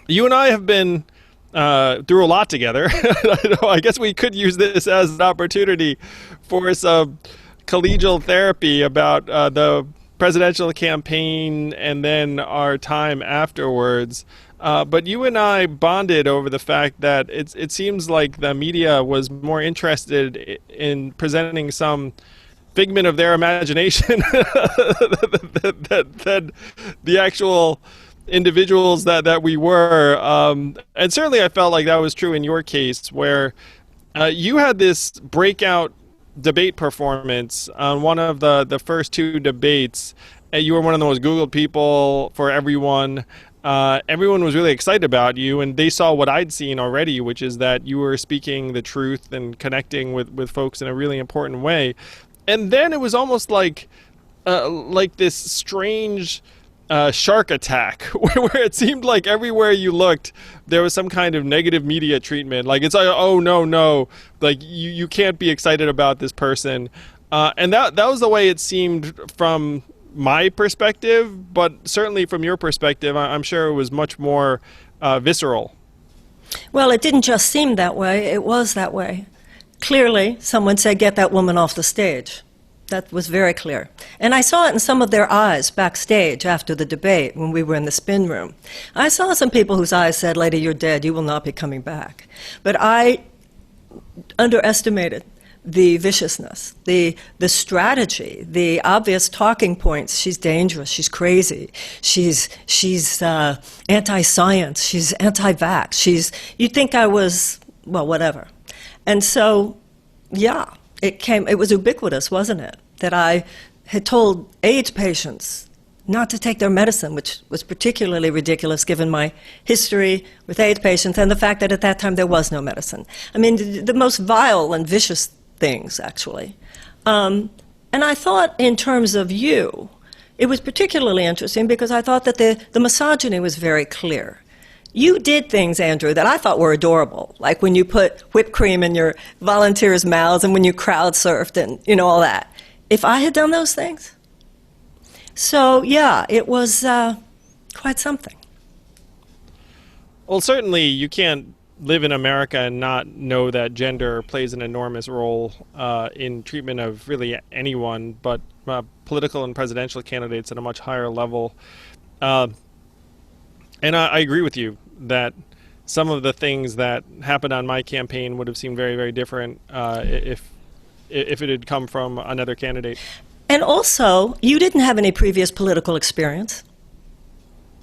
You and I have been through a lot together. I guess we could use this as an opportunity for some collegial therapy about the presidential campaign and then our time afterwards. But you and I bonded over the fact that it seems like the media was more interested in presenting some figment of their imagination than the actual individuals that we were. And certainly I felt like that was true in your case, where you had this breakout debate performance on one of the first two debates. You were one of the most Googled people for everyone. Everyone was really excited about you, and they saw what I'd seen already, which is that you were speaking the truth and connecting with folks in a really important way. And then it was almost like this strange shark attack where it seemed like everywhere you looked there was some kind of negative media treatment, like it's like, oh no, like you can't be excited about this person, and that was the way it seemed from my perspective, but certainly from your perspective I'm sure it was much more visceral. Well, it didn't just seem that way, it was that way. Clearly, someone said, "Get that woman off the stage." That was very clear. And I saw it in some of their eyes backstage after the debate when we were in the spin room. I saw some people whose eyes said, "Lady, you're dead. You will not be coming back." But I underestimated the viciousness, the strategy, the obvious talking points. She's dangerous. She's crazy. She's anti-science. She's anti-vax. You'd think I was, well, whatever. And so, yeah, it was ubiquitous, wasn't it? That I had told AIDS patients not to take their medicine, which was particularly ridiculous given my history with AIDS patients and the fact that at that time there was no medicine. I mean, the most vile and vicious things, actually. And I thought in terms of you, it was particularly interesting because I thought that the misogyny was very clear. You did things, Andrew, that I thought were adorable, like when you put whipped cream in your volunteers' mouths and when you crowd surfed and, all that. If I had done those things? So, yeah, it was quite something. Well, certainly you can't live in America and not know that gender plays an enormous role in treatment of really anyone, but political and presidential candidates at a much higher level. And I agree with you that some of the things that happened on my campaign would have seemed very, very different if it had come from another candidate. And also, you didn't have any previous political experience.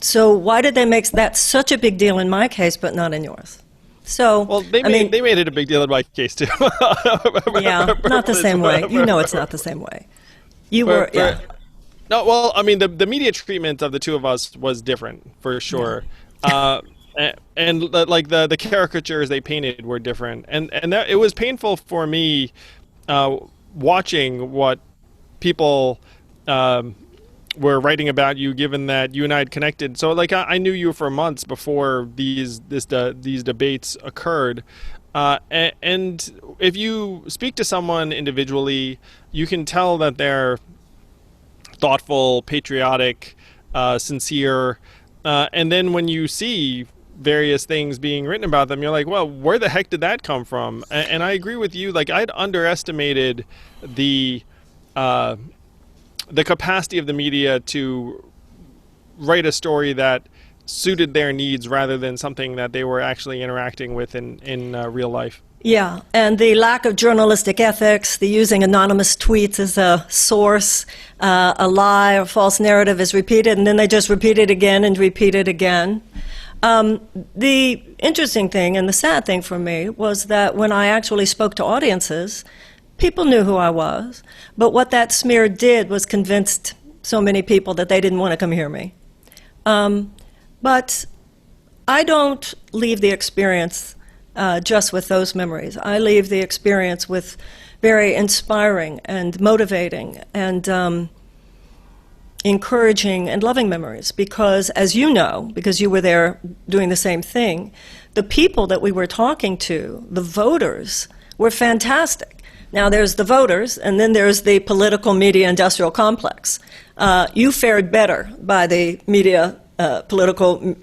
So why did they make that such a big deal in my case, but not in yours? So, well, they made it a big deal in my case too. Yeah, not the same way. You know, it's not the same way. Yeah. No, well, I mean, the media treatment of the two of us was different, for sure. Yeah. And like the caricatures they painted were different. And that, it was painful for me watching what people were writing about you, given that you and I had connected. So, like, I knew you for months before these debates occurred. And if you speak to someone individually, you can tell that they're thoughtful, patriotic, sincere, and then when you see various things being written about them, you're like, well, where the heck did that come from? And I agree with you. Like, I'd underestimated the capacity of the media to write a story that suited their needs rather than something that they were actually interacting with in real life. Yeah, and the lack of journalistic ethics, the using anonymous tweets as a source, a lie or false narrative is repeated, and then they just repeat it again and repeat it again. The interesting thing and the sad thing for me was that when I actually spoke to audiences, people knew who I was, but what that smear did was convinced so many people that they didn't want to come hear me. But I don't leave the experience just with those memories. I leave the experience with very inspiring and motivating and encouraging and loving memories because, as you know, because you were there doing the same thing, the people that we were talking to, the voters, were fantastic. Now there's the voters, and then there's the political media industrial complex. You fared better by the media political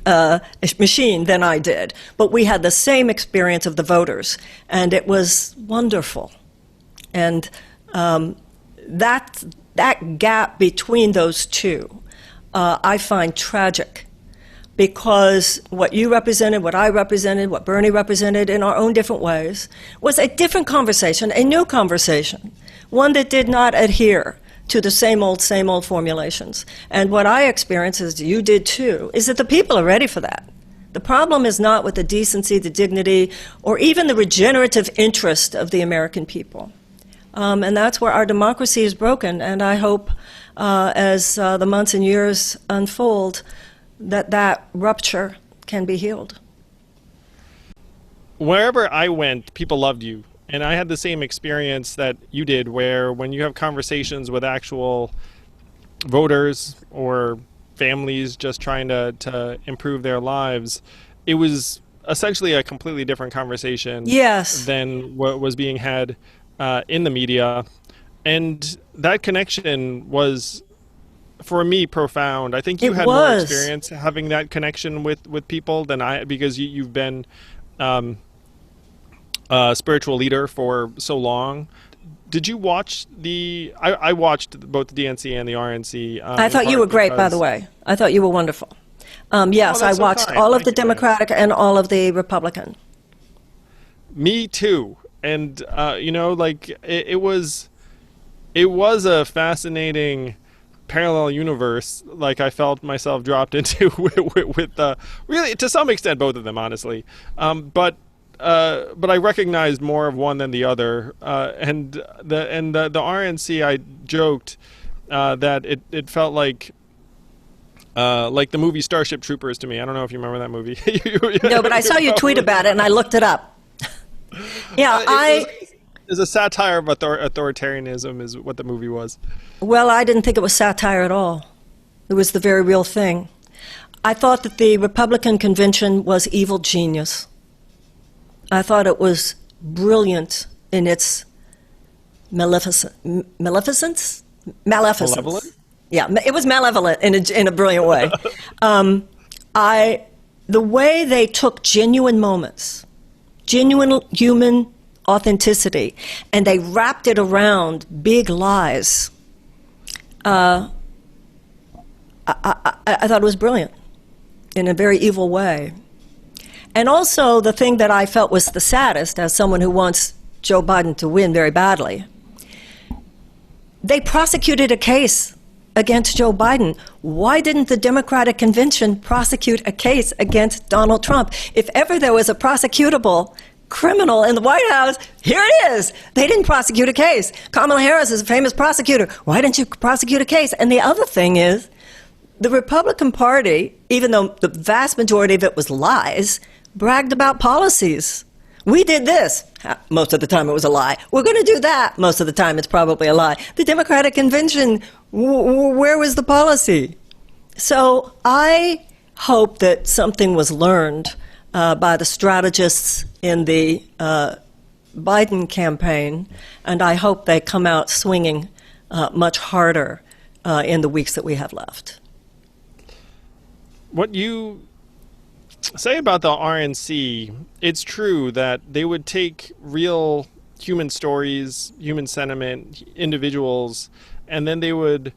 machine than I did, but we had the same experience of the voters, and it was wonderful. And that gap between those two, I find tragic, because what you represented, what I represented, what Bernie represented in our own different ways was a different conversation, a new conversation, one that did not adhere to the same old formulations. And what I experience, as you did too, is that the people are ready for that. The problem is not with the decency, the dignity, or even the regenerative interest of the American people. And that's where our democracy is broken, and I hope as the months and years unfold, that rupture can be healed. Wherever I went, people loved you. And I had the same experience that you did, where when you have conversations with actual voters or families just trying to improve their lives, it was essentially a completely different conversation than what was being had in the media. And that connection was, for me, profound. I think you had more experience having that connection with people than I, because you've been a spiritual leader for so long. Did you watch I watched both the DNC and the RNC. I thought you were great, by the way. I thought you were wonderful. Yes, I watched all of the Democratic and all of the Republican. Me too. And, it was a fascinating parallel universe, like I felt myself dropped into with really, to some extent, both of them, honestly. But I recognized more of one than the other. And the RNC, I joked that it felt like the movie Starship Troopers to me. I don't know if you remember that movie. No, but I saw you tweet about it, and I looked it up. Yeah, It's a satire of authoritarianism is what the movie was. Well, I didn't think it was satire at all. It was the very real thing. I thought that the Republican convention was evil genius. I thought it was brilliant in its maleficence? Malevolent? Yeah, it was malevolent in a brilliant way. The way they took genuine moments, genuine human authenticity, and they wrapped it around big lies. I thought it was brilliant in a very evil way. And also, the thing that I felt was the saddest, as someone who wants Joe Biden to win very badly, they prosecuted a case against Joe Biden. Why didn't the Democratic Convention prosecute a case against Donald Trump? If ever there was a prosecutable criminal in the White House, here it is. They didn't prosecute a case. Kamala Harris is a famous prosecutor. Why didn't you prosecute a case? And the other thing is, the Republican Party, even though the vast majority of it was lies, bragged about policies. We did this. Most of the time it was a lie. We're going to do that. Most of the time it's probably a lie. The Democratic Convention, where was the policy? So I hope that something was learned by the strategists in the Biden campaign, and I hope they come out swinging much harder in the weeks that we have left. What you say about the RNC, it's true that they would take real human stories, human sentiment, individuals, and then they would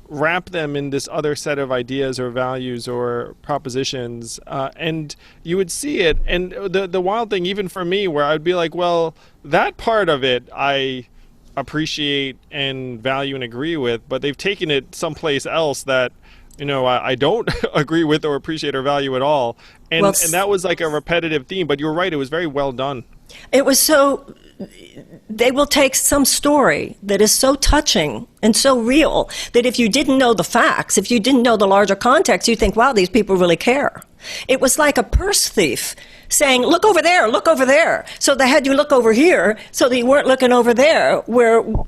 wrap them in this other set of ideas or values or propositions, and you would see it. And the wild thing, even for me, where I'd be like, well, that part of it I appreciate and value and agree with, but they've taken it someplace else that I don't agree with or appreciate or value at all. And that was like a repetitive theme, but you're right, it was very well done. It was so, they will take some story that is so touching and so real that if you didn't know the facts, if you didn't know the larger context, you think, wow, these people really care. It was like a purse thief saying, look over there, look over there. So they had you look over here so that you weren't looking over there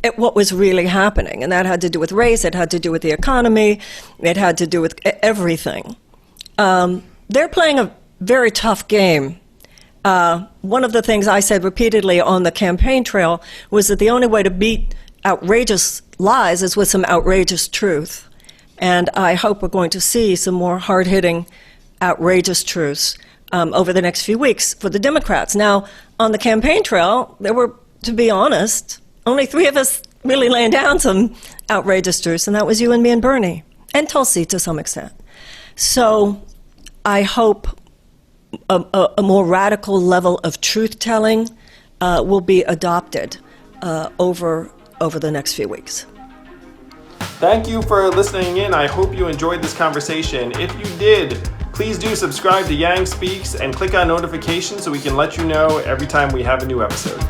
at what was really happening. And that had to do with race, it had to do with the economy, it had to do with everything. They're playing a very tough game. One of the things I said repeatedly on the campaign trail was that the only way to beat outrageous lies is with some outrageous truth. And I hope we're going to see some more hard-hitting, outrageous truths over the next few weeks for the Democrats. Now, on the campaign trail, there were, to be honest, only 3 of us really laying down some outrageous truths, and that was you and me and Bernie, and Tulsi to some extent. So I hope a more radical level of truth-telling will be adopted over the next few weeks. Thank you for listening in. I hope you enjoyed this conversation. If you did, please do subscribe to Yang Speaks and click on notifications so we can let you know every time we have a new episode.